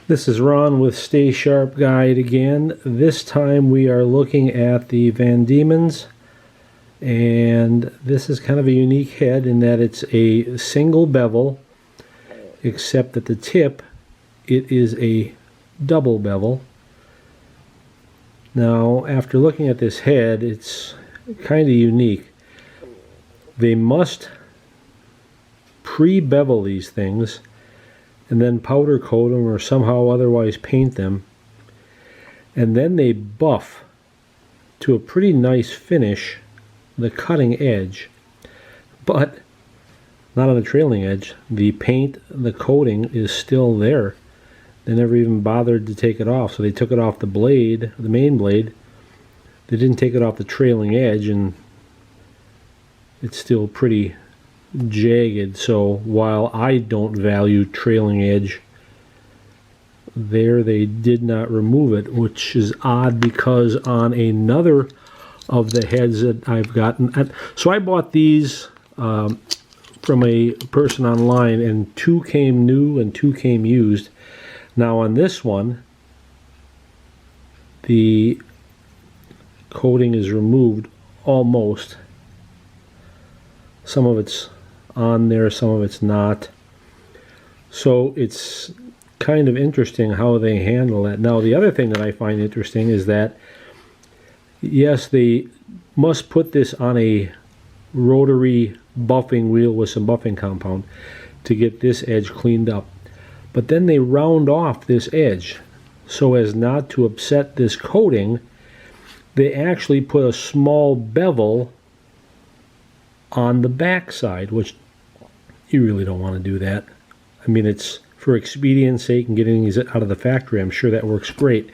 This is Ron with Stay Sharp Guide again. This time we are looking at the Vandiemans, and this is kind of a unique head in that it's a single bevel, except at the tip it is a double bevel. Now, after looking at this head, it's kind of unique. They must pre-bevel these things and then powder coat them or somehow otherwise paint them, and then they buff to a pretty nice finish the cutting edge, but not on the trailing edge. The paint, the coating is still there. They never even bothered to take it off, so they took it off the blade, the main blade. They didn't take it off the trailing edge, and it's still pretty jagged. So while I don't value trailing edge, there they did not remove it, which is odd because on another of the heads that I've gotten, so I bought these from a person online, and 2 came new and 2 came used. Now on this one, the coating is removed almost. Some of it's on there, some of it's not. So it's kind of interesting how they handle that. Now the other thing that I find interesting is that, yes, they must put this on a rotary buffing wheel with some buffing compound to get this edge cleaned up. But then they round off this edge so as not to upset this coating. They actually put a small bevel on the back side, which you really don't want to do that. I mean, it's for expedience sake and getting these out of the factory. I'm sure that works great.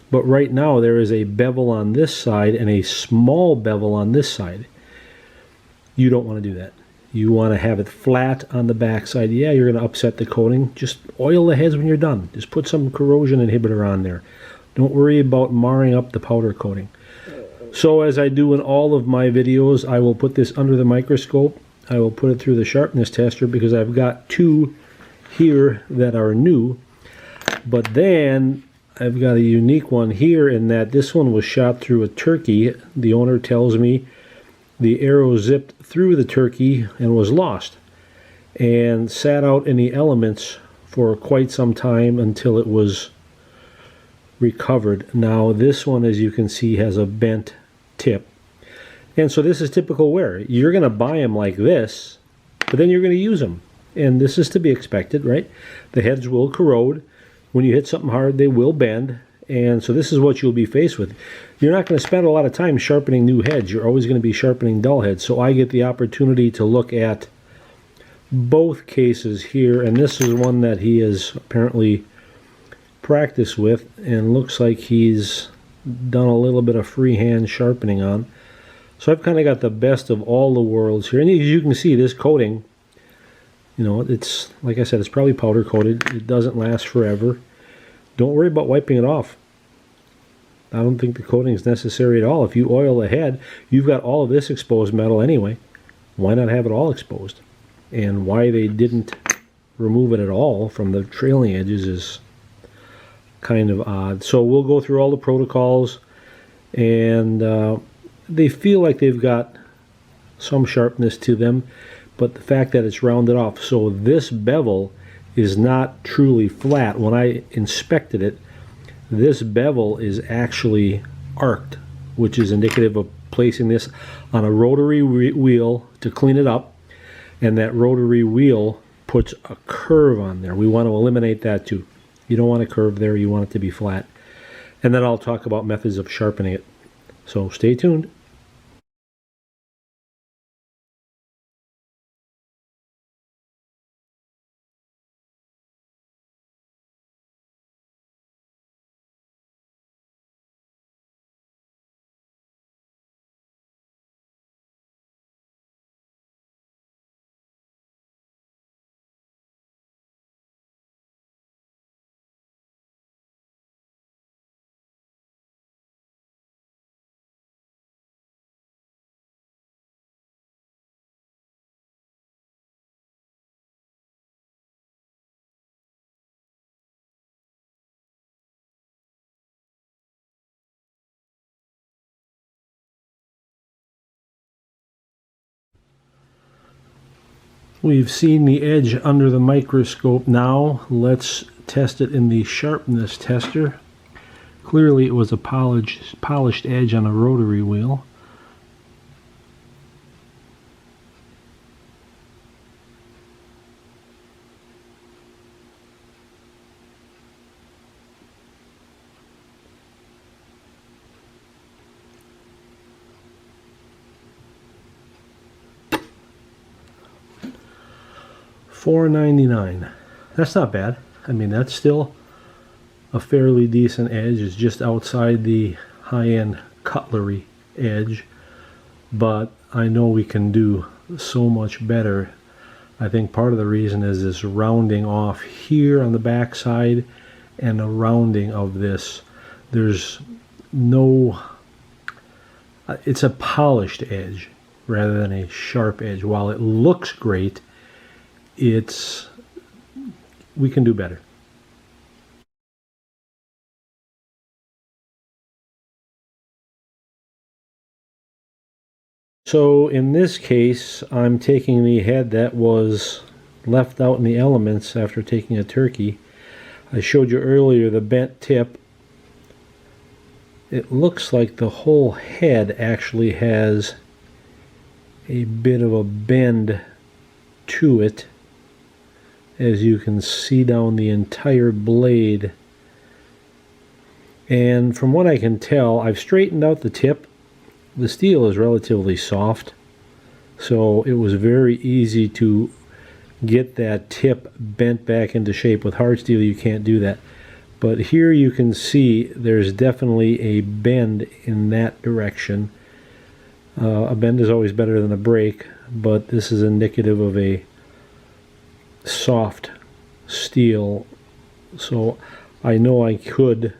But right now there is a bevel on this side and a small bevel on this side. You don't want to do that. You want to have it flat on the back side. Yeah, you're going to upset the coating. Just oil the heads when you're done. Just put some corrosion inhibitor on there. Don't worry about marring up the powder coating. So as I do in all of my videos, I will put this under the microscope. I will put it through the sharpness tester because I've got 2 here that are new. But then I've got a unique one here in that this one was shot through a turkey. The owner tells me the arrow zipped through the turkey and was lost and sat out in the elements for quite some time until it was recovered. Now this one, as you can see, has a bent tip, and so this is typical wear. You're going to buy them like this, but then you're going to use them, and this is to be expected, right? The heads will corrode. When you hit something hard, they will bend, and so this is what you'll be faced with. You're not going to spend a lot of time sharpening new heads. You're always going to be sharpening dull heads. So I get the opportunity to look at both cases here, and this is one that he has apparently practiced with and looks like he's done a little bit of freehand sharpening on. So I've kind of got the best of all the worlds here. And as you can see, this coating, you know, it's, like I said, it's probably powder coated. It doesn't last forever. Don't worry about wiping it off. I don't think the coating is necessary at all. If you oil the head, you've got all of this exposed metal anyway. Why not have it all exposed? And why they didn't remove it at all from the trailing edges is kind of odd. So we'll go through all the protocols, and they feel like they've got some sharpness to them, but the fact that it's rounded off, so this bevel is not truly flat. When I inspected it, this bevel is actually arced, which is indicative of placing this on a rotary wheel to clean it up, and that rotary wheel puts a curve on there. We want to eliminate that too. You don't want a curve there, you want it to be flat. And then I'll talk about methods of sharpening it. So stay tuned. We've seen the edge under the microscope. Now let's test it in the sharpness tester. Clearly it was a polished edge on a rotary wheel. $4.99. That's not bad. I mean, that's still a fairly decent edge. It's just outside the high-end cutlery edge, but I know we can do so much better. I think part of the reason is this rounding off here on the back side and the rounding of this. There's no, it's a polished edge rather than a sharp edge. While it looks great, we can do better. So in this case, I'm taking the head that was left out in the elements after taking a turkey. I showed you earlier the bent tip. It looks like the whole head actually has a bit of a bend to it, as you can see down the entire blade. And from what I can tell, I've straightened out the tip. The steel is relatively soft, so it was very easy to get that tip bent back into shape. With hard steel you can't do that, but here you can see there's definitely a bend in that direction. A bend is always better than a break, but this is indicative of a soft steel, so I know I could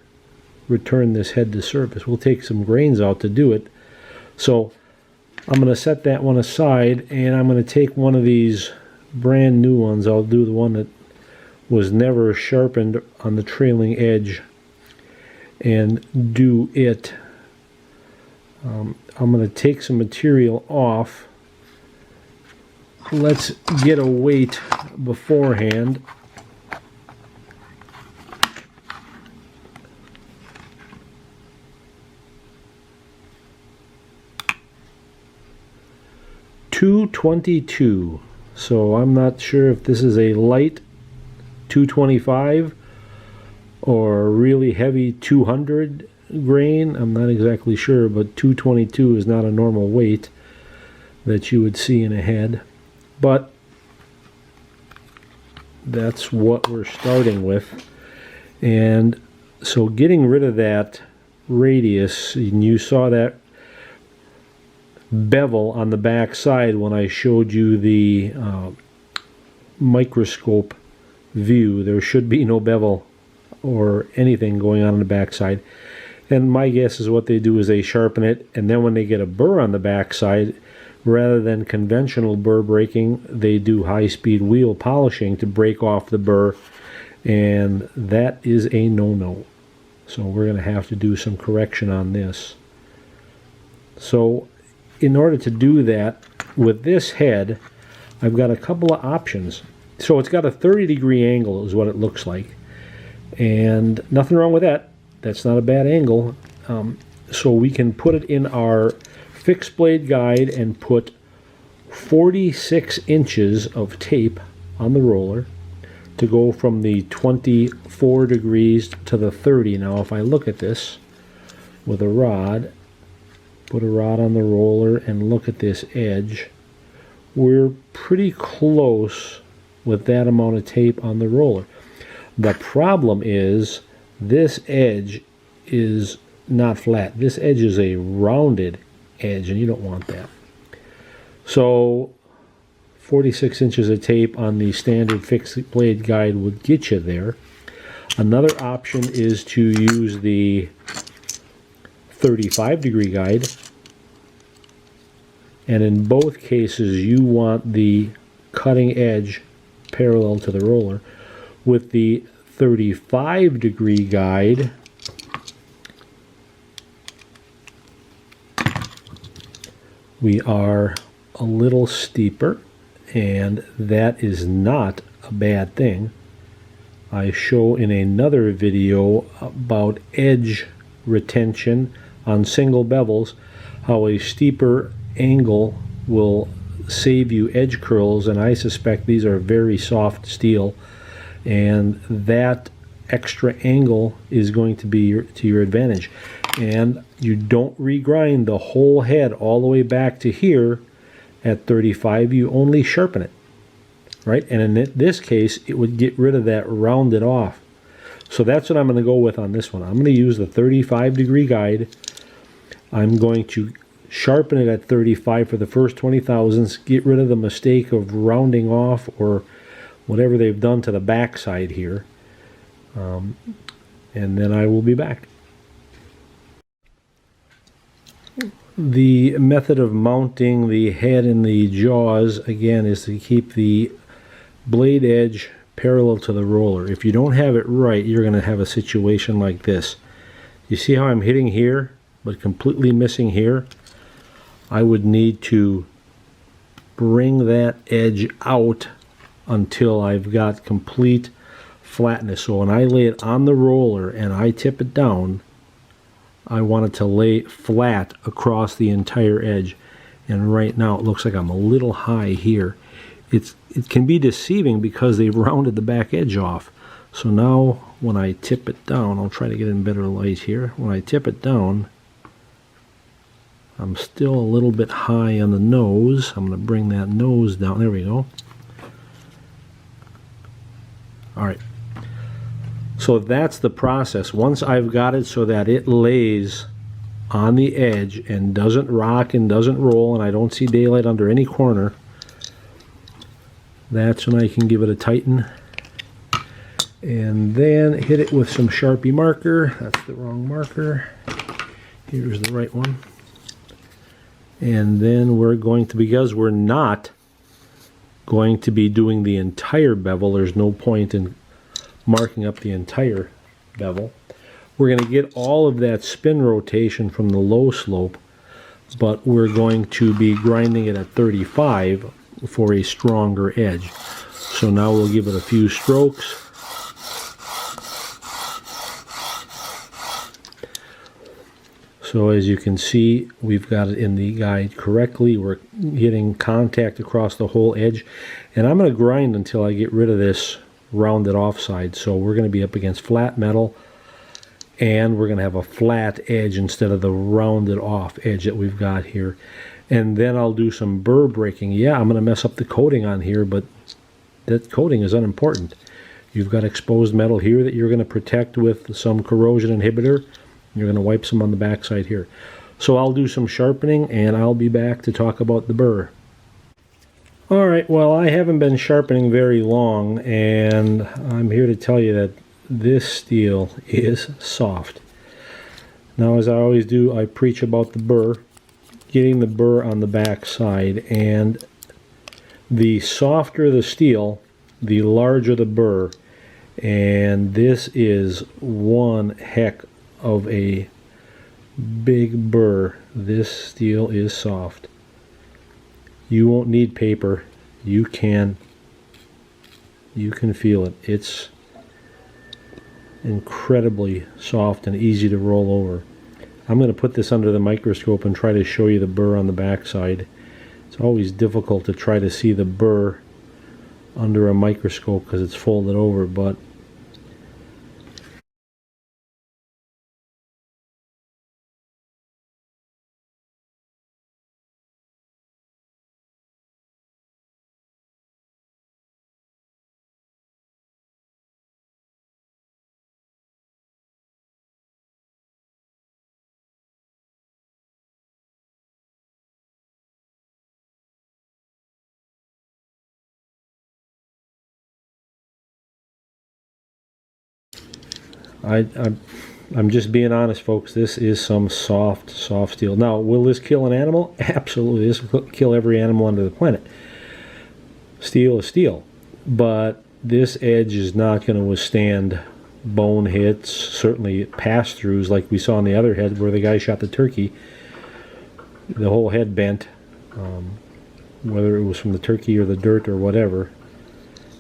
return this head to service. We'll take some grains out to do it. So I'm going to set that one aside, and I'm going to take one of these brand new ones. I'll do the one that was never sharpened on the trailing edge and do it. I'm going to take some material off. Let's get a weight beforehand. .222. So I'm not sure if this is a light 225 or a really heavy 200 grain. I'm not exactly sure, but 222 is not a normal weight that you would see in a head. But that's what we're starting with. And so getting rid of that radius, and you saw that bevel on the back side when I showed you the microscope view. There should be no bevel or anything going on the back side. And my guess is what they do is they sharpen it, and then when they get a burr on the back side, rather than conventional burr breaking, they do high-speed wheel polishing to break off the burr, and that is a no-no. So we're going to have to do some correction on this. So in order to do that, with this head, I've got a couple of options. So it's got a 30-degree angle is what it looks like, and nothing wrong with that. That's not a bad angle. So we can put it in our fixed blade guide and put 46 inches of tape on the roller to go from the 24 degrees to the 30. Now if I look at this with a rod, put a rod on the roller and look at this edge, we're pretty close with that amount of tape on the roller. The problem is this edge is not flat. This edge is a rounded edge, and you don't want that. So 46 inches of tape on the standard fixed blade guide would get you there. Another option is to use the 35-degree guide, and in both cases you want the cutting edge parallel to the roller. With the 35-degree guide, we are a little steeper, and that is not a bad thing. I show in another video about edge retention on single bevels, how a steeper angle will save you edge curls, and I suspect these are very soft steel, and that extra angle is going to be to your advantage. And you don't regrind the whole head all the way back to here at 35, you only sharpen it, right? And in this case, it would get rid of that rounded off. So that's what I'm going to go with on this one. I'm going to use the 35-degree guide. I'm going to sharpen it at 35 for the first 20 thousandths, get rid of the mistake of rounding off or whatever they've done to the back side here. And then I will be back. The method of mounting the head and the jaws, again, is to keep the blade edge parallel to the roller. If you don't have it right, you're going to have a situation like this. You see how I'm hitting here, but completely missing here? I would need to bring that edge out until I've got complete flatness. So when I lay it on the roller and I tip it down, I want it to lay flat across the entire edge. And right now it looks like I'm a little high here. It can be deceiving because they've rounded the back edge off. So now when I tip it down, I'll try to get in better light here. When I tip it down, I'm still a little bit high on the nose. I'm going to bring that nose down. There we go. All right. So that's the process. Once I've got it so that it lays on the edge and doesn't rock and doesn't roll, and I don't see daylight under any corner, that's when I can give it a tighten. And then hit it with some Sharpie marker. That's the wrong marker. Here's the right one. And then we're going to, because we're not going to be doing the entire bevel, there's no point in marking up the entire bevel. We're going to get all of that spin rotation from the low slope, but we're going to be grinding it at 35 for a stronger edge. So now we'll give it a few strokes. So as you can see, we've got it in the guide correctly. We're hitting contact across the whole edge, and I'm going to grind until I get rid of this rounded off side. So we're going to be up against flat metal, and we're going to have a flat edge instead of the rounded off edge that we've got here. And then I'll do some burr breaking. Yeah, I'm going to mess up the coating on here, but that coating is unimportant. You've got exposed metal here that you're going to protect with some corrosion inhibitor. You're going to wipe some on the back side here. So I'll do some sharpening, and I'll be back to talk about the burr. Alright, well, I haven't been sharpening very long, and I'm here to tell you that this steel is soft. Now, as I always do, I preach about the burr, getting the burr on the back side, and the softer the steel, the larger the burr, and this is one heck of a big burr. This steel is soft. You won't need paper. You can feel it. It's incredibly soft and easy to roll over. I'm going to put this under the microscope and try to show you the burr on the back side. It's always difficult to try to see the burr under a microscope because it's folded over, but I'm just being honest, folks. This is some soft steel. Now, will this kill an animal? Absolutely. This will kill every animal on the planet. Steel is steel. But this edge is not going to withstand bone hits, certainly pass-throughs like we saw on the other head where the guy shot the turkey. The whole head bent. whether it was from the turkey or the dirt or whatever.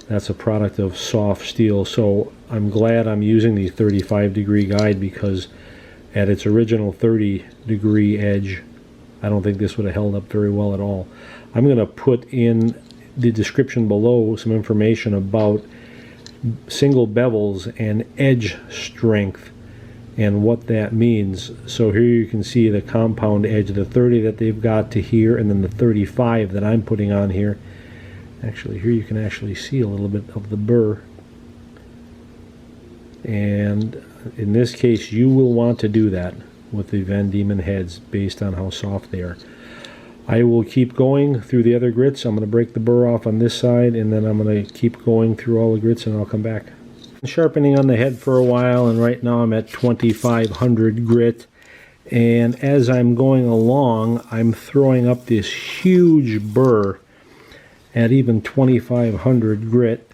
That's a product of soft steel. So I'm glad I'm using the 35-degree guide, because at its original 30-degree edge, I don't think this would have held up very well at all. I'm going to put in the description below some information about single bevels and edge strength and what that means. So here you can see the compound edge, the 30 that they've got to here, and then the 35 that I'm putting on here. Actually, here you can actually see a little bit of the burr. And in this case, you will want to do that with the Vandieman heads based on how soft they are. I will keep going through the other grits. I'm going to break the burr off on this side, and then I'm going to keep going through all the grits, and I'll come back. Sharpening on the head for a while, and right now I'm at 2500 grit. And as I'm going along, I'm throwing up this huge burr at even 2500 grit.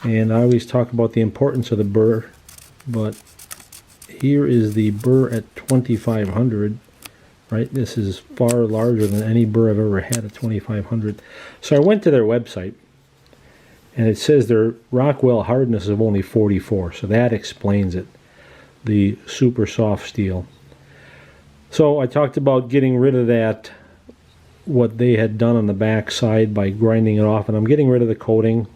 And I always talk about the importance of the burr, but here is the burr at 2500, right? This is far larger than any burr I've ever had at 2500. So I went to their website, and it says their Rockwell hardness is only 44, so that explains it, the super soft steel. So I talked about getting rid of that, what they had done on the back side by grinding it off, and I'm getting rid of the coating.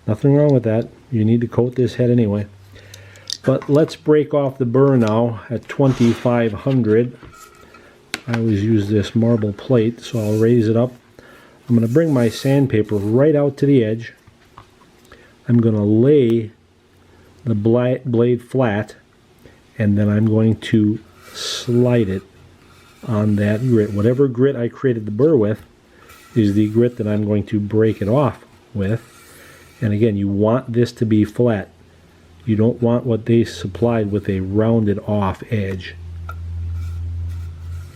Nothing wrong with that. You need to coat this head anyway. But let's break off the burr now at 2500. I always use this marble plate, so I'll raise it up. I'm going to bring my sandpaper right out to the edge. I'm going to lay the blade flat, and then I'm going to slide it on that grit. Whatever grit I created the burr with is the grit that I'm going to break it off with. And again, you want this to be flat. You don't want what they supplied with a rounded off edge.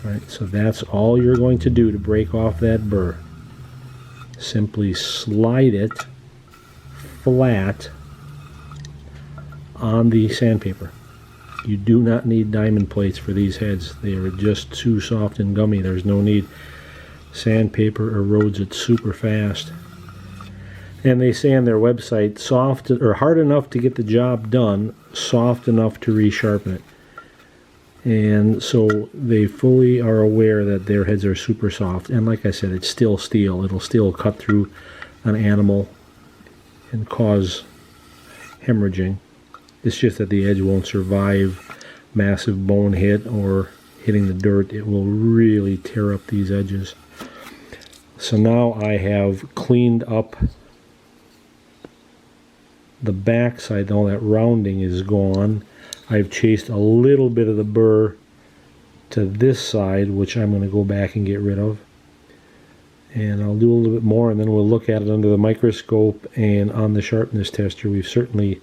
All right, so that's all you're going to do to break off that burr. Simply slide it flat on the sandpaper. You do not need diamond plates for these heads. They are just too soft and gummy. There's no need. Sandpaper erodes it super fast. And they say on their website, soft or hard enough to get the job done, soft enough to resharpen it. And so they fully are aware that their heads are super soft. And like I said, it's still steel. It'll still cut through an animal and cause hemorrhaging. It's just that the edge won't survive massive bone hit or hitting the dirt. It will really tear up these edges. So now I have cleaned up the back side. All that rounding is gone. I've chased a little bit of the burr to this side, which I'm going to go back and get rid of. And I'll do a little bit more, and then we'll look at it under the microscope and on the sharpness tester. We've certainly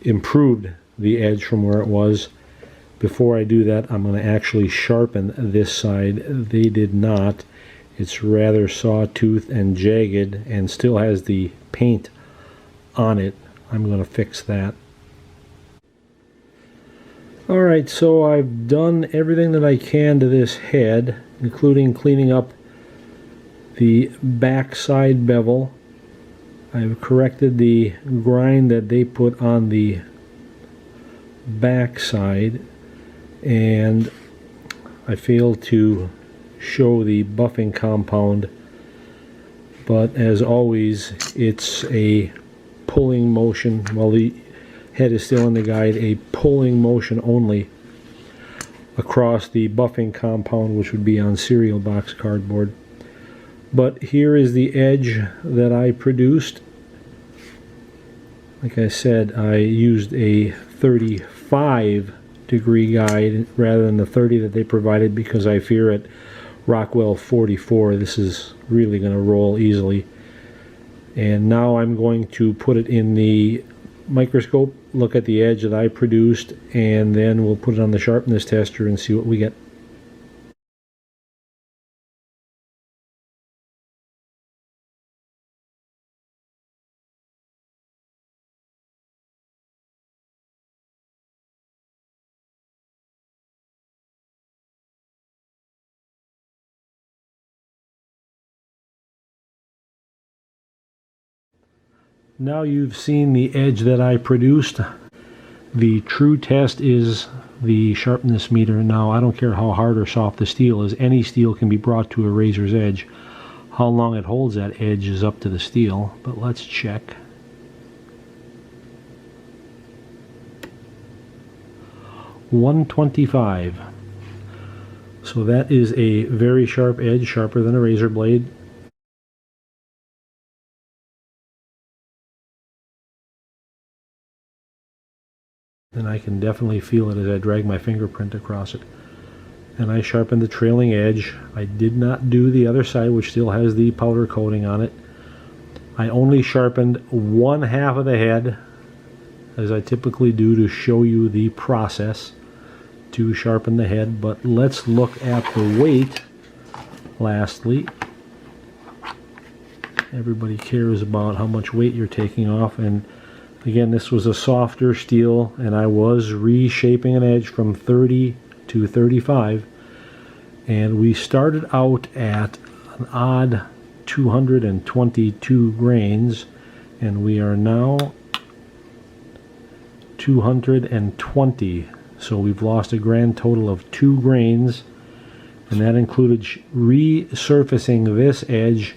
improved the edge from where it was. Before I do that, I'm going to actually sharpen this side. They did not. It's rather sawtooth and jagged and still has the paint on it. I'm going to fix that. Alright, so I've done everything that I can to this head, including cleaning up the back side bevel. I've corrected the grind that they put on the back side, and I failed to show the buffing compound, but as always, it's a pulling motion. While the head is still in the guide, a pulling motion only across the buffing compound, which would be on cereal box cardboard. But here is the edge that I produced. Like I said, I used a 35-degree guide rather than the 30 that they provided, because I fear at Rockwell 44 this is really going to roll easily. And now I'm going to put it in the microscope, look at the edge that I produced, and then we'll put it on the sharpness tester and see what we get. Now you've seen the edge that I produced. The true test is the sharpness meter. Now I don't care how hard or soft the steel is, any steel can be brought to a razor's edge. How long it holds that edge is up to the steel, but let's check. .125. So that is a very sharp edge, sharper than a razor blade. And I can definitely feel it as I drag my fingerprint across it. And I sharpened the trailing edge. I did not do the other side, which still has the powder coating on it. I only sharpened one half of the head, as I typically do, to show you the process to sharpen the head. But let's look at the weight lastly. Everybody cares about how much weight you're taking off, and again, this was a softer steel, and I was reshaping an edge from 30 to 35, and we started out at an odd 222 grains, and we are now 220. So we've lost a grand total of 2 grains, and that included resurfacing this edge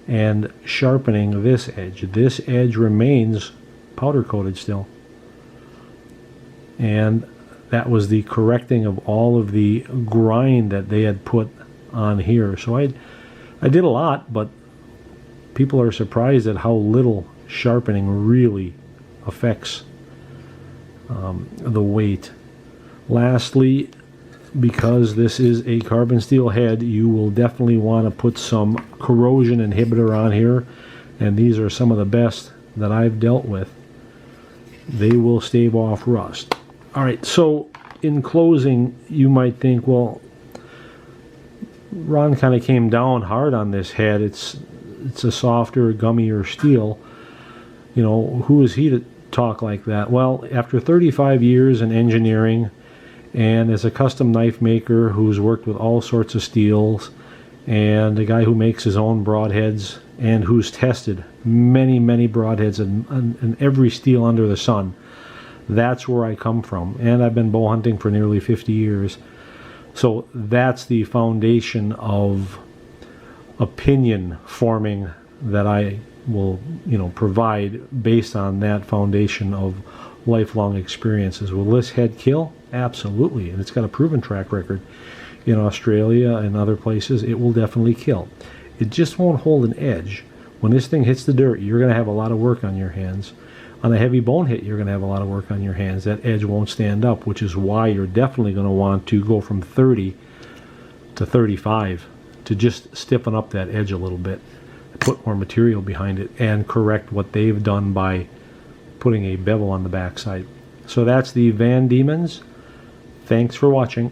and sharpening this edge. This edge remains powder coated still, and that was the correcting of all of the grind that they had put on here. So I did a lot, but people are surprised at how little sharpening really affects the weight. Lastly, because this is a carbon steel head, you will definitely want to put some corrosion inhibitor on here, and these are some of the best that I've dealt with. They will stave off rust. Alright, so in closing, you might think, well, Ron kind of came down hard on this head. It's a softer, gummier steel. You know, who is he to talk like that? Well, after 35 years in engineering, and as a custom knife maker who's worked with all sorts of steels, and a guy who makes his own broadheads, and who's tested many, many broadheads and every steel under the sun, that's where I come from. And I've been bow hunting for nearly 50 years. So that's the foundation of opinion forming that I will, provide based on that foundation of lifelong experiences. Will this head kill? Absolutely. And it's got a proven track record in Australia and other places. It will definitely kill. It just won't hold an edge. When this thing hits the dirt, you're going to have a lot of work on your hands. On a heavy bone hit, you're going to have a lot of work on your hands. That edge won't stand up, which is why you're definitely going to want to go from 30 to 35 to just stiffen up that edge a little bit, put more material behind it, and correct what they've done by putting a bevel on the backside. So that's the Vandiemans. Thanks for watching.